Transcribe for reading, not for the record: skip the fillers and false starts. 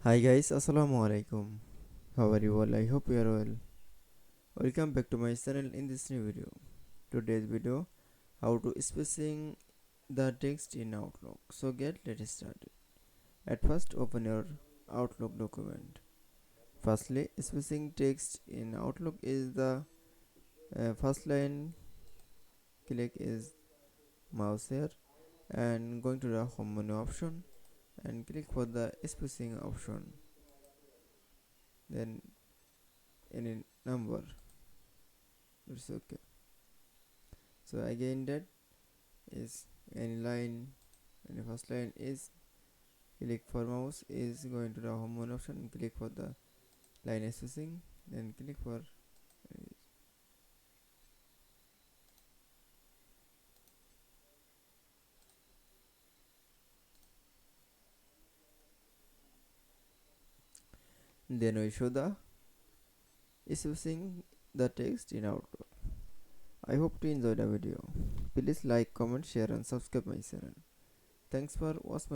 Hi guys, assalamu alaikum. How are you all? I hope you are well. Welcome back to my channel in this new video. Today's video, how to spacing the text in Outlook. So let's started. At first, open your Outlook document. Firstly, spacing text in Outlook is the first line. Click is mouse here and going to the home menu option and click for the spacing option. Then any number. It's okay. So again that is any line, and the first line is click for mouse is going to the home menu option and click for the line spacing, then click for then we show the spacing the text in Outlook. I hope to enjoy the video. Please like, comment, share and subscribe my channel. Thanks for watching.